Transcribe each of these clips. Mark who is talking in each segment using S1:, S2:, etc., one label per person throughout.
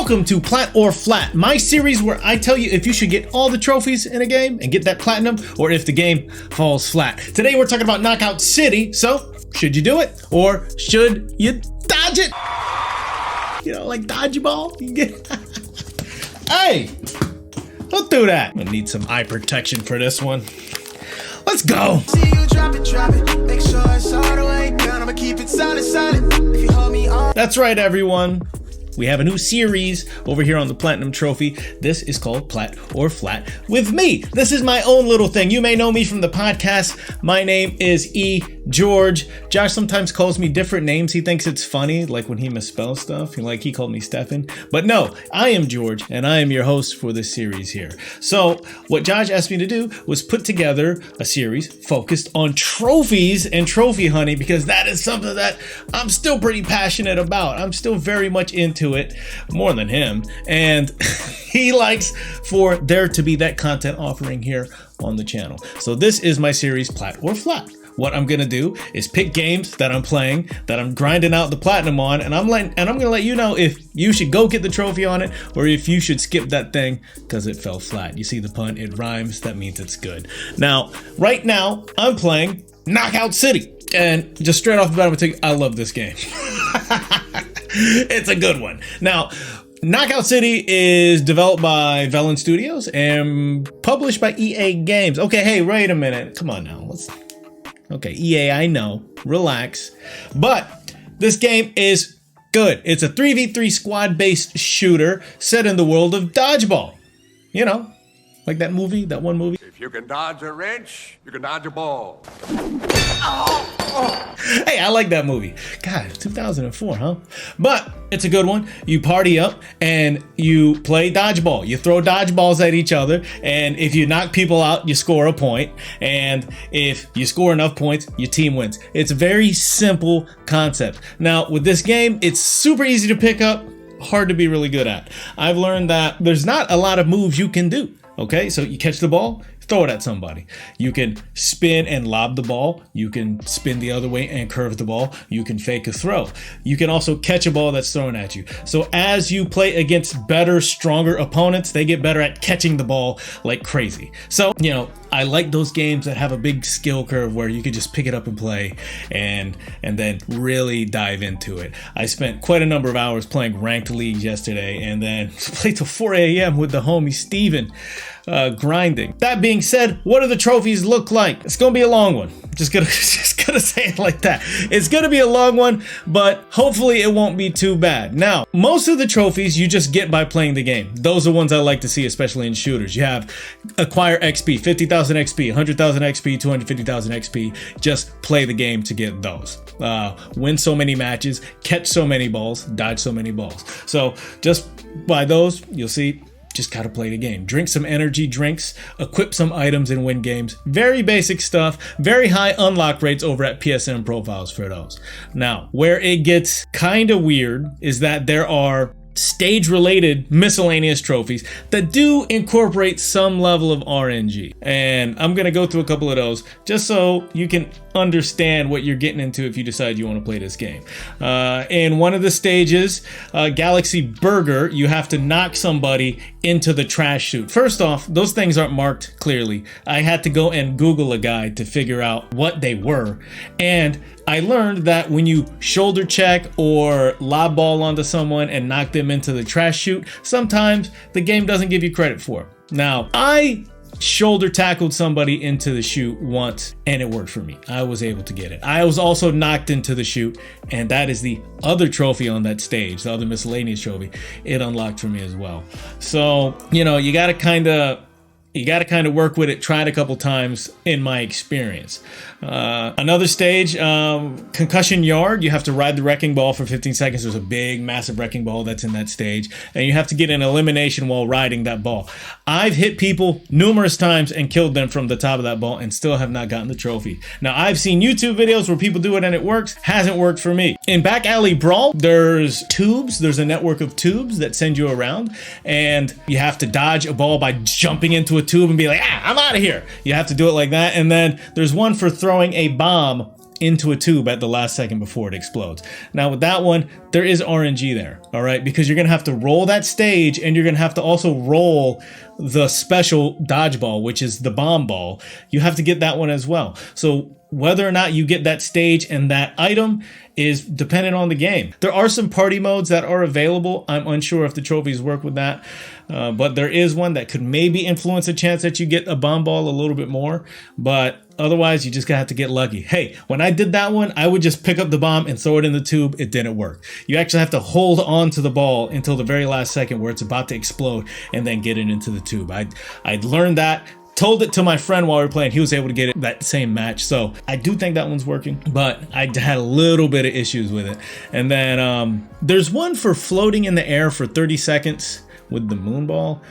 S1: Welcome to Plat or Flat, my series where I tell you if you should get all the trophies in a game and get that platinum, or if the game falls flat. Today we're talking about Knockout City, so should you do it, or should you dodge it? You know, like dodgeball? Hey, don't do that. I'm gonna need some eye protection for this one. Let's go. See you drop it. Make sure it's all the way down. I'ma keep it solid. If you hold me on. That's right, everyone. We have a new series over here on the Platinum Trophy. This is called Plat or Flat with me. This is my own little thing. You may know me from the podcast. My name is E. George. Josh sometimes calls me different names. He thinks it's funny, like when he misspells stuff. He called me Stefan. But no, I am George, and I am your host for this series here. So what Josh asked me to do was put together a series focused on trophies and trophy hunting, because that is something that I'm still pretty passionate about. I'm still very much into it, more than him, and he likes for there to be that content offering here on the channel. So this is my series Plat or Flat. What I'm gonna do is pick games that I'm playing, that I'm grinding out the platinum on, and I'm gonna let you know if you should go get the trophy on it, or if you should skip that thing because it fell flat. You see the pun? It rhymes. That means it's good. Now, right now, I'm playing Knockout City, and just straight off the bat, I'm gonna tell you, I love this game. It's a good one. Now, Knockout City is developed by Velen Studios and published by EA Games. Okay, hey, wait a minute. Come on now. Okay, EA, I know. Relax. But this game is good. It's a 3v3 squad-based shooter set in the world of dodgeball. You know, like that one movie.
S2: If you can dodge a wrench, you can dodge a ball.
S1: Hey, I like that movie. God, 2004, huh? But it's a good one. You party up and you play dodgeball. You throw dodgeballs at each other, and if you knock people out, you score a point. And if you score enough points, your team wins. It's a very simple concept. Now, with this game, it's super easy to pick up, hard to be really good at. I've learned that there's not a lot of moves you can do. Okay, so you catch the ball, throw it at somebody. You can spin and lob the ball. You can spin the other way and curve the ball. You can fake a throw. You can also catch a ball that's thrown at you. So as you play against better, stronger opponents, they get better at catching the ball like crazy. So, you know, I like those games that have a big skill curve where you could just pick it up and play and then really dive into it. I spent quite a number of hours playing ranked leagues yesterday, and then played till 4 a.m. with the homie Steven. Grinding. That being said, what do the trophies look like? It's gonna be a long one. Just gonna say it like that. It's gonna be a long one, but hopefully it won't be too bad. Now, most of the trophies you just get by playing the game. Those are ones I like to see, especially in shooters. You have acquire XP, 50,000 XP, 100,000 XP, 250,000 XP. Just play the game to get those. Win so many matches, catch so many balls, dodge so many balls. So just by those, you'll see. Just gotta play the game. Drink some energy drinks, equip some items, and win games. Very basic stuff. Very high unlock rates over at PSN profiles for those. Now, where it gets kind of weird is that there are stage-related miscellaneous trophies that do incorporate some level of RNG. And I'm gonna go through a couple of those just so you can understand what you're getting into if you decide you want to play this game. In one of the stages, Galaxy Burger, you have to knock somebody into the trash chute. First off, those things aren't marked clearly. I had to go and Google a guide to figure out what they were. And I learned that when you shoulder check or lob ball onto someone and knock them into the trash chute, sometimes the game doesn't give you credit for it. Now, I shoulder tackled somebody into the chute once and it worked for me. I was able to get it. I was also knocked into the chute, and that is the other trophy on that stage, the other miscellaneous trophy. It unlocked for me as well. So, you know, you gotta kind of work with it. Try it a couple times in my experience. Another stage, Concussion Yard, you have to ride the wrecking ball for 15 seconds. There's a big, massive wrecking ball that's in that stage, and you have to get an elimination while riding that ball. I've hit people numerous times and killed them from the top of that ball and still have not gotten the trophy. Now, I've seen YouTube videos where people do it and it works. Hasn't worked for me. In Back Alley Brawl, there's tubes. There's a network of tubes that send you around, and you have to dodge a ball by jumping into a tube and be like, I'm out of here. You have to do it like that. And then there's one for throwing a bomb into a tube at the last second before it explodes. Now with that one, there is RNG there, all right? Because you're gonna have to roll that stage, and you're gonna have to also roll the special dodgeball, which is the bomb ball. You have to get that one as well. So whether or not you get that stage and that item is dependent on the game. There are some party modes that are available. I'm unsure if the trophies work with that, but there is one that could maybe influence a chance that you get a bomb ball a little bit more, but otherwise you just gotta have to get lucky. Hey, when I did that one, I would just pick up the bomb and throw it in the tube. It didn't work. You actually have to hold on to the ball until the very last second where it's about to explode and then get it into the tube. I'd learned that, told it to my friend while we were playing. He was able to get it that same match. So I do think that one's working, but I had a little bit of issues with it. And then there's one for floating in the air for 30 seconds with the moon ball.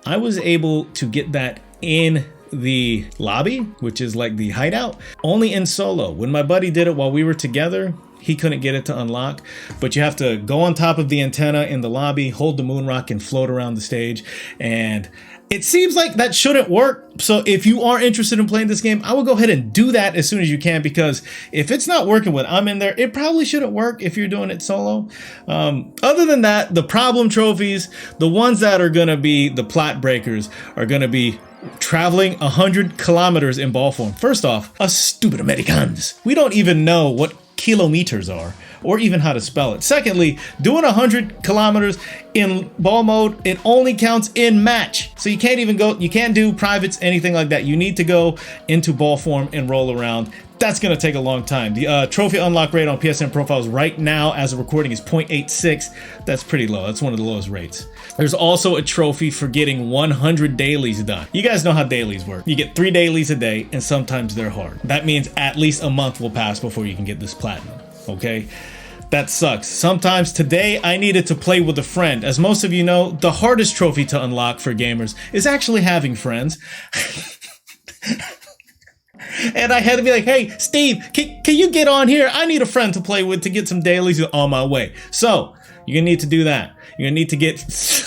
S1: I was able to get that in the lobby, which is like the hideout, only in solo. When my buddy did it while we were together, he couldn't get it to unlock, but you have to go on top of the antenna in the lobby, hold the moon rock, and float around the stage. And it seems like that shouldn't work. So if you are interested in playing this game, I will go ahead and do that as soon as you can, because if it's not working when I'm in there, it probably shouldn't work if you're doing it solo. Other than that, the problem trophies, the ones that are going to be the Plat breakers, are going to be traveling 100 kilometers in ball form. First off, us stupid Americans, we don't even know what kilometers are, or even how to spell it. Secondly, doing 100 kilometers in ball mode, it only counts in match. So you can't even go, you can't do privates, anything like that. You need to go into ball form and roll around. That's gonna take a long time. The trophy unlock rate on PSN profiles right now as of recording is 0.86. That's pretty low. That's one of the lowest rates. There's also a trophy for getting 100 dailies done. You guys know how dailies work. You get 3 dailies a day, and sometimes they're hard. That means at least a month will pass before you can get this platinum, okay? That sucks. Sometimes today I needed to play with a friend. As most of you know, the hardest trophy to unlock for gamers is actually having friends. And I had to be like, hey, Steve, can you get on here? I need a friend to play with to get some dailies on my way. So you're gonna need to do that. You're gonna need to get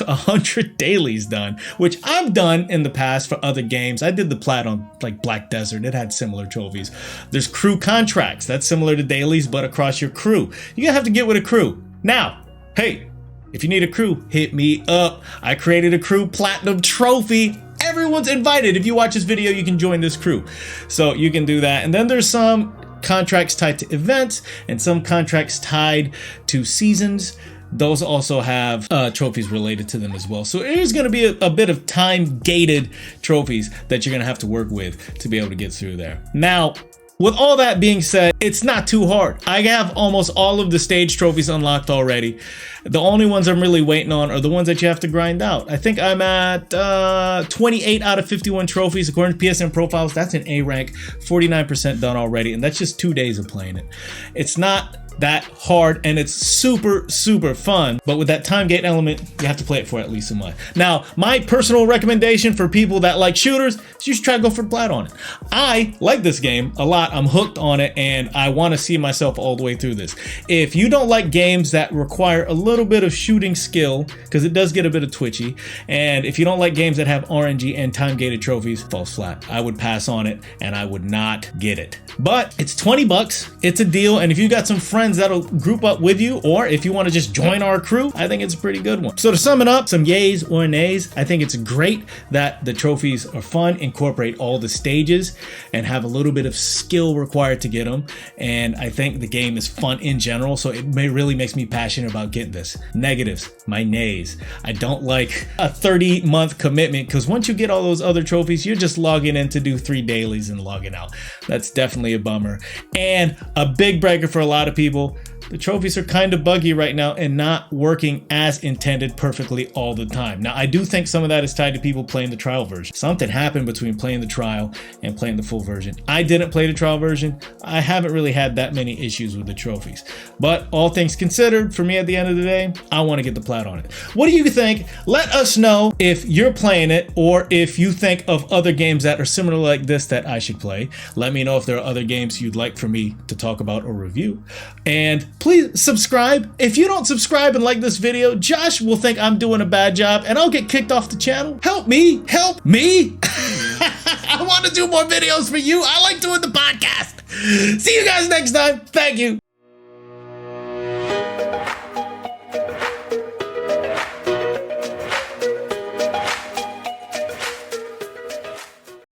S1: 100 dailies done, which I've done in the past for other games. I did the Plat on like Black Desert. It had similar trophies. There's crew contracts. That's similar to dailies, but across your crew. You're gonna have to get with a crew. Now, hey, if you need a crew, hit me up. I created a crew platinum trophy. Everyone's invited. If you watch this video, you can join this crew. So you can do that. And then there's some contracts tied to events and some contracts tied to seasons. Those also have trophies related to them as well. So it is going to be a bit of time-gated trophies that you're going to have to work with to be able to get through there. Now, with all that being said, it's not too hard. I have almost all of the stage trophies unlocked already. The only ones I'm really waiting on are the ones that you have to grind out. I think I'm at 28 out of 51 trophies according to PSN profiles. That's an A rank, 49% done already, and that's just 2 days of playing it. It's not that hard, and it's super fun, but with that time gate element, you have to play it for at least a month. Now, my personal recommendation for people that like shooters is you should try to go for Plat on it. I like this game a lot. I'm hooked on it, and I want to see myself all the way through this. If you don't like games that require a little bit of shooting skill, because it does get a bit of twitchy, and if you don't like games that have RNG and time gated trophies, falls flat. I would pass on it, and I would not get it. But it's 20 bucks. It's a deal, and if you got some friends that'll group up with you, or if you want to just join our crew, I think it's a pretty good one. So to sum it up, some yays or nays, I think it's great that the trophies are fun, incorporate all the stages, and have a little bit of skill required to get them. And I think the game is fun in general, so it really makes me passionate about getting this. Negatives, my nays. I don't like a 30-month commitment, because once you get all those other trophies, you're just logging in to do 3 dailies and logging out. That's definitely a bummer. And a big breaker for a lot of people, the trophies are kind of buggy right now and not working as intended perfectly all the time. Now, I do think some of that is tied to people playing the trial version. Something happened between playing the trial and playing the full version. I didn't play the trial version. I haven't really had that many issues with the trophies. But all things considered, for me at the end of the day, I want to get the Plat on it. What do you think? Let us know if you're playing it, or if you think of other games that are similar like this that I should play. Let me know if there are other games you'd like for me to talk about or review. And please subscribe. If you don't subscribe and like this video, Josh will think I'm doing a bad job and I'll get kicked off the channel. Help me! Help me! I want to do more videos for you. I like doing the podcast. See you guys next time. Thank you.